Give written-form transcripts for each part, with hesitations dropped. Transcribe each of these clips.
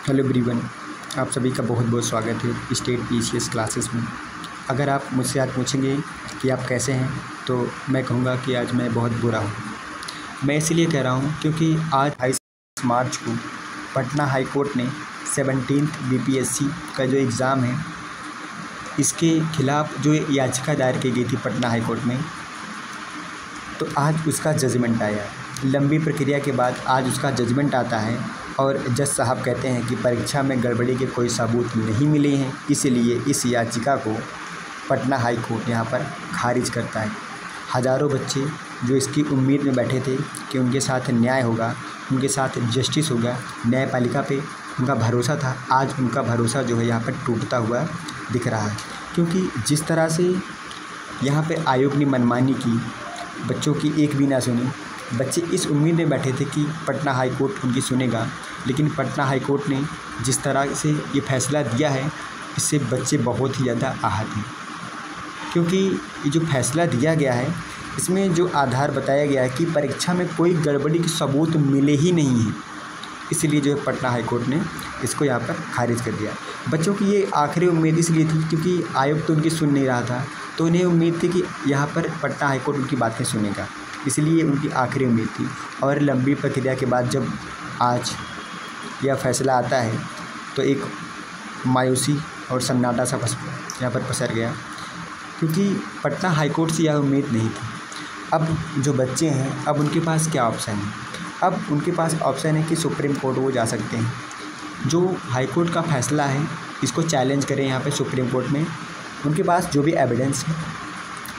Hello everyone, आप सभी का बहुत बहुत स्वागत है स्टेट पीसीएस क्लासेस में। अगर आप मुझसे आज पूछेंगे कि आप कैसे हैं तो मैं कहूँगा कि आज मैं बहुत बुरा हूँ। मैं इसलिए कह रहा हूँ क्योंकि आज 28 मार्च को पटना हाई कोर्ट ने 17th बीपीएससी का जो एग्ज़ाम है इसके खिलाफ़ जो याचिका दायर की गई थी पटना हाई कोर्ट में, तो आज उसका जजमेंट आया। लंबी प्रक्रिया के बाद आज उसका जजमेंट आता है और जज साहब कहते हैं कि परीक्षा में गड़बड़ी के कोई सबूत नहीं मिले हैं, इसलिए इस याचिका को पटना हाई कोर्ट यहाँ पर खारिज करता है। हज़ारों बच्चे जो इसकी उम्मीद में बैठे थे कि उनके साथ न्याय होगा, उनके साथ जस्टिस होगा, न्यायपालिका पे उनका भरोसा था, आज उनका भरोसा जो है यहाँ पर टूटता हुआ दिख रहा है। क्योंकि जिस तरह से यहाँ पे आयोग ने मनमानी की, बच्चों की एक भी ना सुनी। बच्चे इस उम्मीद में बैठे थे कि पटना हाई कोर्ट उनकी सुनेगा, लेकिन पटना हाई कोर्ट ने जिस तरह से ये फैसला दिया है इससे बच्चे बहुत ही ज़्यादा आहत हैं। क्योंकि ये जो फैसला दिया गया है इसमें जो आधार बताया गया है कि परीक्षा में कोई गड़बड़ी के सबूत मिले ही नहीं हैं, इसलिए जो है पटना हाई कोर्ट ने इसको यहाँ पर खारिज कर दिया। बच्चों की ये आखिरी उम्मीद इसलिए थी क्योंकि आयोग तो उनकी सुन नहीं रहा था, तो उन्हें उम्मीद थी कि यहाँ पर पटना हाई कोर्ट उनकी बातें सुनेगा, इसलिए उनकी आखिरी उम्मीद थी। और लंबी प्रक्रिया के बाद जब आज यह फैसला आता है तो एक मायूसी और सन्नाटा सा यहाँ पर पसर गया, क्योंकि पटना हाई कोर्ट से यह उम्मीद नहीं थी। अब जो बच्चे हैं अब उनके पास क्या ऑप्शन है? अब उनके पास ऑप्शन है कि सुप्रीम कोर्ट वो जा सकते हैं। जो हाई कोर्ट का फैसला है इसको चैलेंज करें यहाँ पे सुप्रीम कोर्ट में। उनके पास जो भी एविडेंस है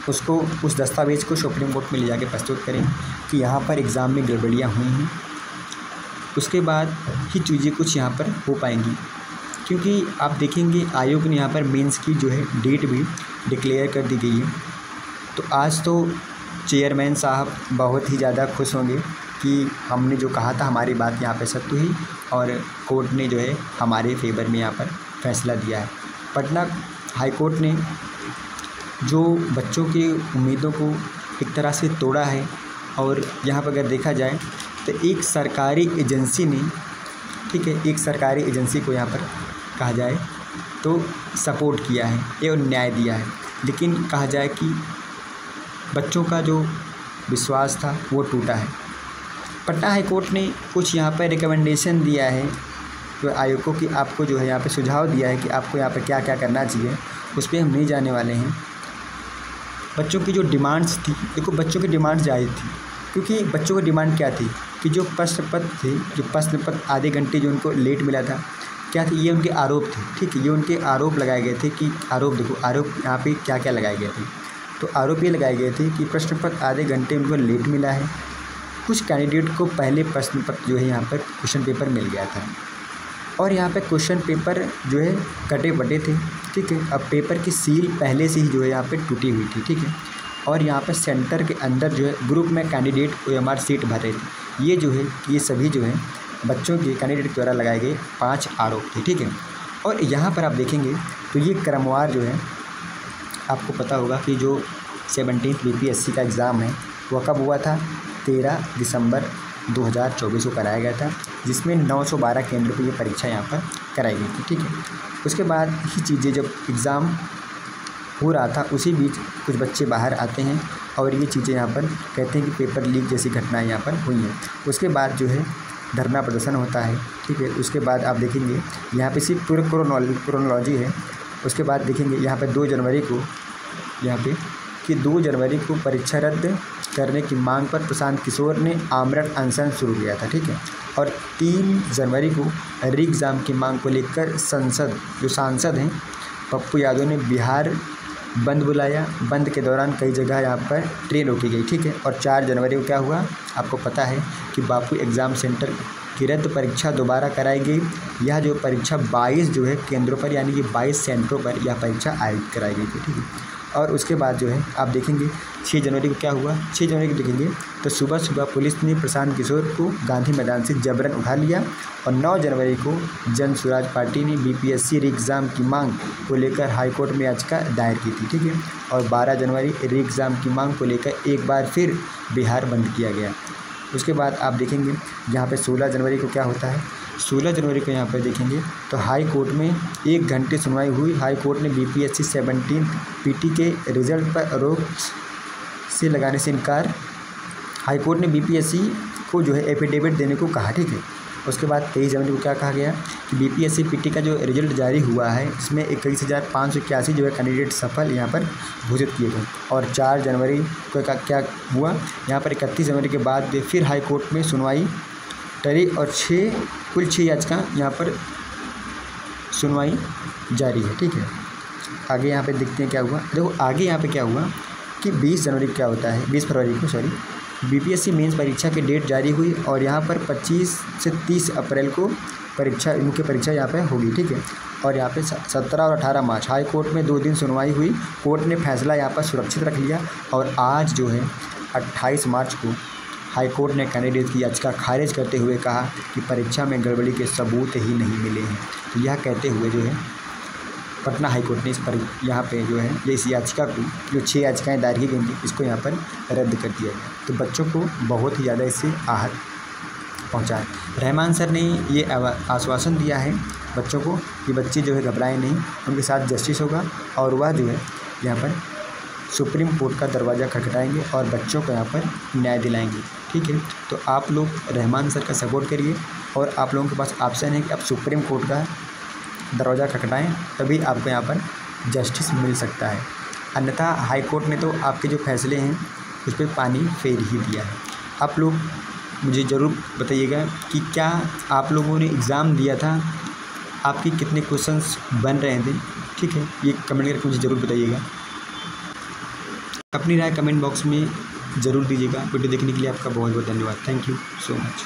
उसको, उस दस्तावेज़ को सुप्रीम कोर्ट में ले जाके प्रस्तुत करें कि यहाँ पर एग्ज़ाम में गड़बड़ियाँ हुई हैं। उसके बाद ही चीज़ें कुछ यहाँ पर हो पाएंगी, क्योंकि आप देखेंगे आयोग ने यहाँ पर मेंस की जो है डेट भी डिक्लेयर कर दी गई है। तो आज तो चेयरमैन साहब बहुत ही ज़्यादा खुश होंगे कि हमने जो कहा था हमारी बात यहाँ पे सत्य हुई और कोर्ट ने जो है हमारे फेवर में यहाँ पर फैसला दिया है। पटना हाई कोर्ट ने जो बच्चों की उम्मीदों को एक तरह से तोड़ा है, और यहाँ पर अगर देखा जाए तो एक सरकारी एजेंसी ने, ठीक है, एक सरकारी एजेंसी को यहाँ पर कहा जाए तो सपोर्ट किया है एवं न्याय दिया है, लेकिन कहा जाए कि बच्चों का जो विश्वास था वो टूटा है। पटना हाई कोर्ट ने कुछ यहाँ पर रिकमेंडेशन दिया है तो आयोग को कि आपको जो है यहाँ पे सुझाव दिया है कि आपको यहाँ पे क्या क्या करना चाहिए, उस पर हम नहीं जाने वाले हैं। बच्चों की जो डिमांड्स थी, देखो बच्चों की डिमांड्स जायज़ थी, क्योंकि बच्चों की डिमांड क्या थी कि जो प्रश्न पत्र थे, जो प्रश्न पत्र आधे घंटे जो उनको लेट मिला था, क्या थे, ये उनके आरोप थे। ठीक है, ये उनके आरोप लगाए गए थे कि आरोप देखो, आरोप यहाँ पे क्या क्या लगाए गए थे। तो आरोप ये लगाए गए थे कि प्रश्न पत्र आधे घंटे उनको लेट मिला है। कुछ कैंडिडेट को पहले प्रश्न पत्र जो है यहाँ पर क्वेश्चन पेपर मिल गया था, और यहाँ पे क्वेश्चन पेपर जो है कटे बटे थे। ठीक है, अब पेपर की सील पहले से ही जो है यहाँ पे टूटी हुई थी। ठीक है, और यहाँ पे सेंटर के अंदर जो है ग्रुप में कैंडिडेट OMR सीट भर रहे थे। ये जो है, ये सभी जो है बच्चों के कैंडिडेट द्वारा लगाए गए 5 आरोप थे। ठीक है, और यहाँ पर आप देखेंगे तो ये क्रमवार जो है, आपको पता होगा कि जो 17th BPSC का एग्ज़ाम है वह कब हुआ था? 13 दिसंबर 2024 को कराया गया था, जिसमें 912 केंद्र पर ये परीक्षा यहाँ पर कराई गई थी। ठीक है, उसके बाद ही चीज़ें जब एग्ज़ाम हो रहा था उसी बीच कुछ बच्चे बाहर आते हैं और ये चीज़ें यहाँ पर कहते हैं कि पेपर लीक जैसी घटनाएं यहाँ पर हुई हैं। उसके बाद जो है धरना प्रदर्शन होता है। ठीक है, उसके बाद आप देखेंगे यहाँ पे सिर्फ पूरा क्रोनोलॉजी है। उसके बाद देखेंगे यहाँ पे 2 जनवरी को, यहाँ पे कि 2 जनवरी को परीक्षा रद्द करने की मांग पर प्रशांत किशोर ने आमरण अनशन शुरू किया था। ठीक है, और 3 जनवरी को री एग्ज़ाम की मांग को लेकर सांसद हैं पप्पू यादव ने बिहार बंद बुलाया। बंद के दौरान कई जगह यहाँ पर ट्रेन रोकी गई। ठीक है, और 4 जनवरी को क्या हुआ आपको पता है कि बापू एग्ज़ाम सेंटर की रद्द परीक्षा दोबारा कराई गई। यह जो परीक्षा 22 जो है केंद्रों पर, यानी कि 22 सेंटरों पर यह परीक्षा आयोजित कराई गई थी। ठीक है, और उसके बाद जो है आप देखेंगे 6 जनवरी को क्या हुआ। 6 जनवरी को देखेंगे तो सुबह सुबह पुलिस ने प्रशांत किशोर को गांधी मैदान से जबरन उठा लिया, और 9 जनवरी को जन स्वराज पार्टी ने BPSC री एग्ज़ाम की मांग को लेकर हाईकोर्ट में याचिका दायर की थी। ठीक है, और 12 जनवरी री एग्ज़ाम की मांग को लेकर एक बार फिर बिहार बंद किया गया। उसके बाद आप देखेंगे यहाँ पे 16 जनवरी को क्या होता है, 16 जनवरी को यहाँ पर देखेंगे तो हाई कोर्ट में 1 घंटे सुनवाई हुई। हाई कोर्ट ने बीपीएससी 17 पीटी के रिजल्ट पर रोक से लगाने से इनकार। हाई कोर्ट ने बीपीएससी को जो है एफिडेविट देने को कहा, ठीक है। उसके बाद 23 जनवरी को क्या कहा गया कि बीपीएससी पीटी का जो रिजल्ट जारी हुआ है इसमें 21,581 जो है कैंडिडेट सफल यहाँ पर घोषित किए गए। और 4 जनवरी को क्या हुआ, यहाँ पर 31 जनवरी के बाद फिर हाई कोर्ट में सुनवाई टली और कुल 6 याचिका यहाँ पर सुनवाई जारी है, ठीक है। आगे यहाँ पे देखते हैं क्या हुआ। देखो आगे यहाँ पे क्या हुआ कि 20 जनवरी क्या होता है, 20 फरवरी को सॉरी, बीपीएससी मेंस परीक्षा की डेट जारी हुई और यहाँ पर 25 से 30 अप्रैल को मुख्य परीक्षा यहाँ पे होगी, ठीक है। और यहाँ पे 17 और 18 मार्च हाई कोर्ट में 2 दिन सुनवाई हुई। कोर्ट ने फैसला यहाँ पर सुरक्षित रख लिया और आज जो है 28 मार्च को हाई कोर्ट ने कैंडिडेट की याचिका खारिज करते हुए कहा कि परीक्षा में गड़बड़ी के सबूत ही नहीं मिले हैं। तो यह कहते हुए जो है पटना हाई कोर्ट ने यहाँ पे जो है इस याचिका को, जो 6 याचिकाएँ दायर की गई थी, इसको यहाँ पर रद्द कर दिया गया। तो बच्चों को बहुत ही ज़्यादा इससे आहत पहुँचा है। रहमान सर ने ये आश्वासन दिया है बच्चों को कि बच्चे जो है घबराएं नहीं, उनके साथ जस्टिस होगा और वह जो है यहाँ पर सुप्रीम कोर्ट का दरवाज़ा खटखटाएंगे और बच्चों को यहाँ पर न्याय दिलाएंगे, ठीक है। तो आप लोग रहमान सर का सपोर्ट करिए और आप लोगों के पास ऑप्शन है कि आप सुप्रीम कोर्ट का दरवाज़ा खटखटाएं, तभी आपको यहाँ पर जस्टिस मिल सकता है। अन्यथा हाई कोर्ट ने तो आपके जो फैसले हैं उस पर पानी फेर ही दिया है। आप लोग मुझे ज़रूर बताइएगा कि क्या आप लोगों ने एग्ज़ाम दिया था, आपके कितने क्वेश्चंस बन रहे थे, ठीक है। ये कमेंट करके मुझे ज़रूर बताइएगा। अपनी राय कमेंट बॉक्स में ज़रूर दीजिएगा। वीडियो देखने के लिए आपका बहुत बहुत धन्यवाद। Thank you so much.